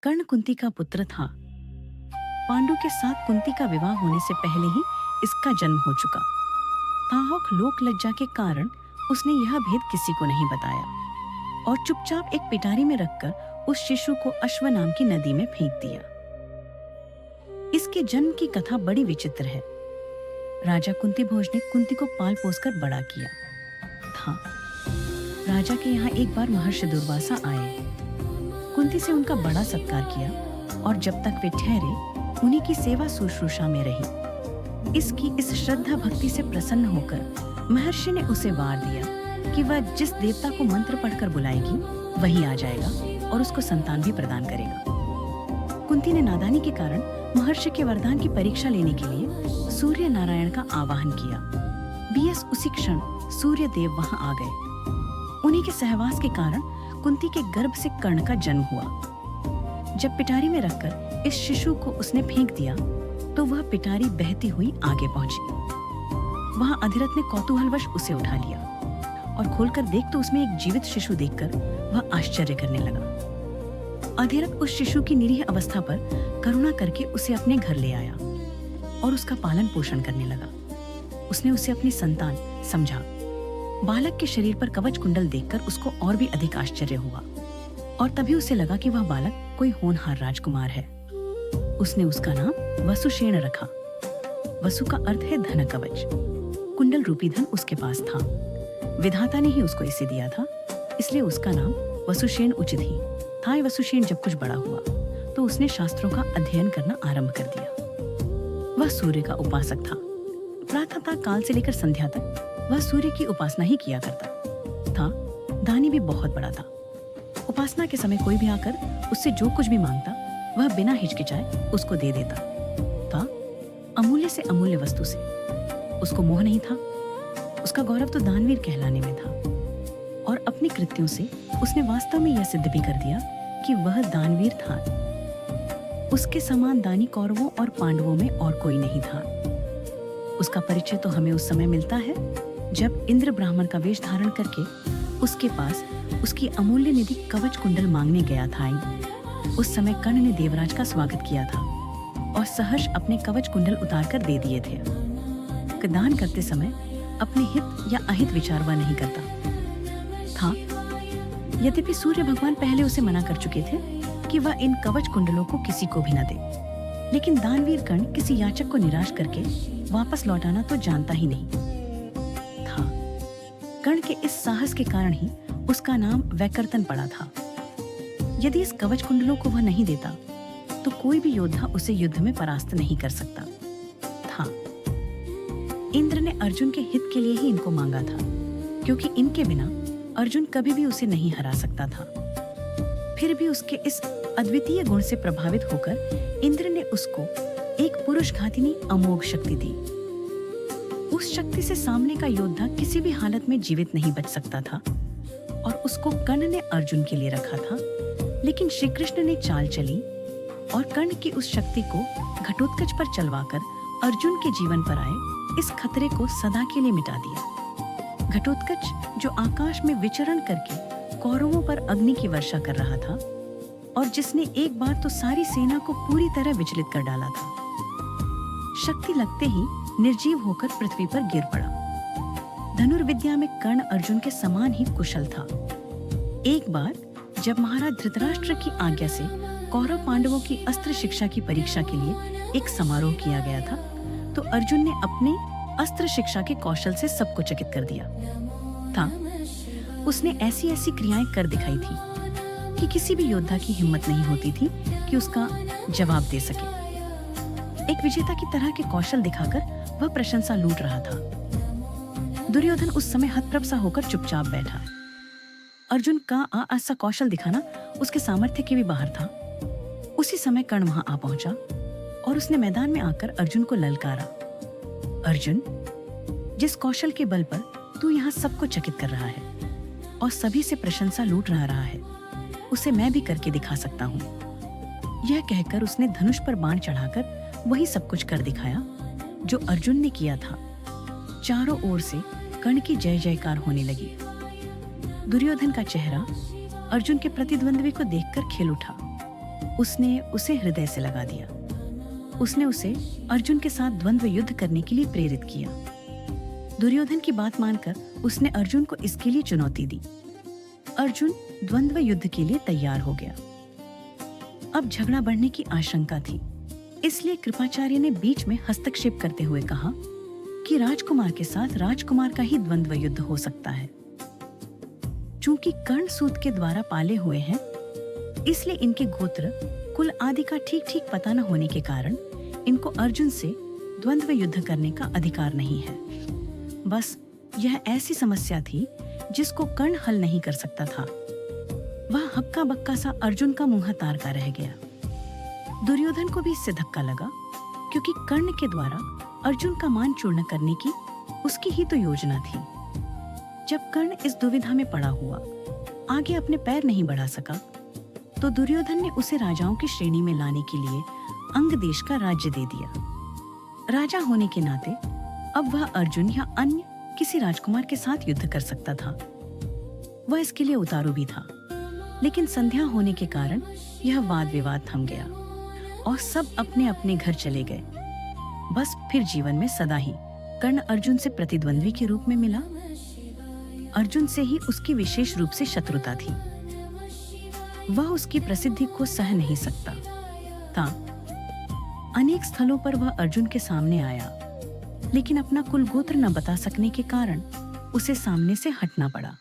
कर्ण कुंती का पुत्र था। पांडु के साथ कुंती का विवाह होने से पहले ही इसका जन्म हो चुका। ताहक लोक लज्जा के कारण उसने यह भेद किसी को नहीं बताया और चुपचाप एक पिटारी में रखकर उस शिशु को अश्व नाम की नदी में फेंक दिया। इसके जन्म की कथा बड़ी विचित्र है। राजा कुंती भोज ने कुंती को पाल पोसकर बड़ा किया था। राजा के यहाँ एक बार महर्षि दुर्वासा आए। कुंती से उनका बड़ा सत्कार किया और जब तक वे ठहरे उन्हीं की सेवा शुश्रूषा में रही। इसकी इस श्रद्धा भक्ति से प्रसन्न होकर महर्षि ने उसे वार दिया कि वह जिस देवता को मंत्र पढ़कर बुलाएगी वही आ जाएगा और उसको संतान भी प्रदान करेगा। कुंती ने नादानी के कारण महर्षि के वरदान की परीक्षा लेने के लिए सूर्य नारायण का आवाहन किया। बीएस उसी क्षण सूर्य देव वहां आ गए। उन्हीं के सहवास के कारण कुंती के गर्भ से कर्ण का जन्म हुआ। जब पिटारी में रखकर इस शिशु को उसने फेंक दिया तो वह पिटारी बहती हुई आगे पहुंची। वहां अधिरथ ने कौतूहलवश उसे उठा लिया और खोलकर देख तो उसमें एक जीवित शिशु देखकर वह आश्चर्य करने लगा। अधिरथ उस शिशु की निरीह अवस्था पर करुणा करके उसे अपने घर ले आया और उसका पालन पोषण करने लगा। उसने उसे अपनी संतान समझा। बालक के शरीर पर कवच कुंडल देखकर उसको और भी अधिक आश्चर्य हुआ और तभी उसे लगा कि वह बालक कोई होनहार राजकुमार है। उसने उसका नाम वसुषेण रखा। वसु का अर्थ है धन कवच। कुंडल रूपी धन उसके पास था। विधाता ने ही उसको इसे दिया था, इसलिए उसका नाम वसुषेण उचित ही था। वसुषेण जब कुछ बड़ा हुआ तो उसने शास्त्रों का अध्ययन करना आरंभ कर दिया। वह सूर्य का उपासक था। प्रातः काल से लेकर संध्या तक वह सूर्य की उपासना ही किया करता था। दानी भी बहुत बड़ा था। उपासना के समय कोई भी आकर उससे जो कुछ भी मांगता वह बिना हिचकिचाए उसको दे देता था। अमूल्य से अमूल्य वस्तु से उसको मोह नहीं था। उसका गौरव तो दानवीर कहलाने में था और अपनी कृत्यों से उसने वास्तव में यह सिद्ध भी कर दिया कि वह दानवीर था। उसके समान दानी कौरवों और पांडवों में और कोई नहीं था। उसका परिचय तो हमें उस समय मिलता है जब इंद्र ब्राह्मण का वेश धारण करके उसके पास उसकी अमूल्य निधि कवच कुंडल मांगने गया था। उस समय कर्ण ने देवराज का स्वागत किया था और सहर्ष अपने कवच कुंडल उतारकर दे दिए थे। दान करते समय अपने हित या अहित विचार वह नहीं करता था। यद्यपि सूर्य भगवान पहले उसे मना कर चुके थे कि वह इन कवच कुंडलों को किसी को भी न दे, लेकिन दानवीर कर्ण किसी याचक को निराश करके वापस लौटाना तो जानता ही नहीं था। कर्ण के इस साहस के कारण ही उसका नाम वैकर्तन पड़ा था। यदि इस कवच कुंडलों को वह नहीं देता तो कोई भी योद्धा उसे युद्ध में परास्त नहीं कर सकता था। इंद्र ने अर्जुन के हित के लिए ही इनको मांगा था, क्योंकि इनके बिना अर्जुन कभी भी उसे नहीं हरा सकता था। फिर भी उसके इस अद्वितीय गुण से प्रभावित होकर इंद्र ने उसको एक पुरुष घातिनी अमोघ शक्ति दी। उस शक्ति से सामने का योद्धा किसी भी हालत में जीवित नहीं बच सकता था और उसको कर्ण ने अर्जुन के लिए रखा था। लेकिन श्री कृष्ण ने चाल चली और कर्ण की उस शक्ति को घटोत्कच पर चलवाकर अर्जुन के जीवन पर आए इस खतरे को सदा के लिए मिटा दिया। घटोत्कच जो आकाश में विचरण करके कौरवों पर अग्नि की वर्षा कर रहा था और जिसने एक बार तो सारी सेना को पूरी तरह विचलित कर डाला था, शक्ति लगते ही निर्जीव होकर पृथ्वी पर गिर पड़ा। धनुर्विद्या में कर्ण अर्जुन के समान ही कुशल था। एक बार जब महाराज धृतराष्ट्र की आज्ञा से कौरव पांडवों की अस्त्र शिक्षा की परीक्षा के लिए एक समारोह किया गया था, तो अर्जुन ने अपने अस्त्र शिक्षा के कौशल से सबको चकित कर दिया था। उसने ऐसी ऐसी क्रियाएं कर दिखाई थी कि किसी भी योद्धा की हिम्मत नहीं होती थी कि उसका जवाब दे सके। एक विजेता की तरह के कौशल दिखाकर वह प्रशंसा लूट रहा था। दुर्योधन उस समय हतप्रभ सा होकर चुपचाप बैठा। अर्जुन का ऐसा कौशल दिखाना उसके सामर्थ्य के भी बाहर था। उसी समय कर्ण वहां आ पहुंचा और उसने मैदान में आकर अर्जुन को ललकारा। अर्जुन, जिस कौशल के बल पर तू यहाँ सबको चकित कर रहा है और सभी से प्रशंसा लूट रहा है, उसे मैं भी करके दिखा सकता हूँ। यह कहकर उसने धनुष पर बाण चढ़ाकर वही सब कुछ कर दिखाया जो अर्जुन ने किया था। चारों ओर से कर्ण की जय जयकार होने लगी। दुर्योधन का चेहरा अर्जुन के प्रतिद्वंद्वी को देखकर खिल उठा। उसने उसे हृदय से लगा दिया। उसने उसे अर्जुन के साथ द्वंद्व युद्ध करने के लिए प्रेरित किया। दुर्योधन की बात मानकर उसने अर्जुन को इसके लिए चुनौती दी। अर्जुन द्वंद्व युद्ध के लिए तैयार हो गया। अब झगड़ा बढ़ने की आशंका थी, इसलिए कृपाचार्य ने बीच में हस्तक्षेप करते हुए कहा कि राजकुमार के साथ राजकुमार का ही द्वंद्व युद्ध हो सकता है। चूंकि कर्ण सूत के द्वारा पाले हुए हैं, इसलिए इनके गोत्र कुल आदि का ठीक ठीक पता न होने के कारण इनको अर्जुन से द्वंद्व युद्ध करने का अधिकार नहीं है। बस यह ऐसी समस्या थी जिसको कर्ण हल नहीं कर सकता था। वह हक्का बक्का सा अर्जुन का मुंह तार का रह गया। दुर्योधन को भी इससे धक्का लगा, क्योंकि कर्ण के द्वारा अर्जुन का मान चूर्ण करने की उसकी ही तो योजना थी। जब कर्ण इस दुविधा में पड़ा हुआ आगे अपने पैर नहीं बढ़ा सका, तो दुर्योधन ने उसे राजाओं की श्रेणी में लाने के लिए अंग देश का राज्य दे दिया। राजा होने के नाते अब वह अर्जुन या अन्य किसी राजकुमार के साथ युद्ध कर सकता था। वह इसके लिए उतारू भी था, लेकिन संध्या होने के कारण यह वाद विवाद थम गया और सब अपने अपने घर चले गए। बस फिर जीवन में सदा ही कर्ण अर्जुन से प्रतिद्वंद्वी के रूप में मिला। अर्जुन से ही उसकी विशेष रूप से शत्रुता थी। वह उसकी प्रसिद्धि को सह नहीं सकता था। अनेक स्थलों पर वह अर्जुन के सामने आया, लेकिन अपना कुल गोत्र न बता सकने के कारण उसे सामने से हटना पड़ा।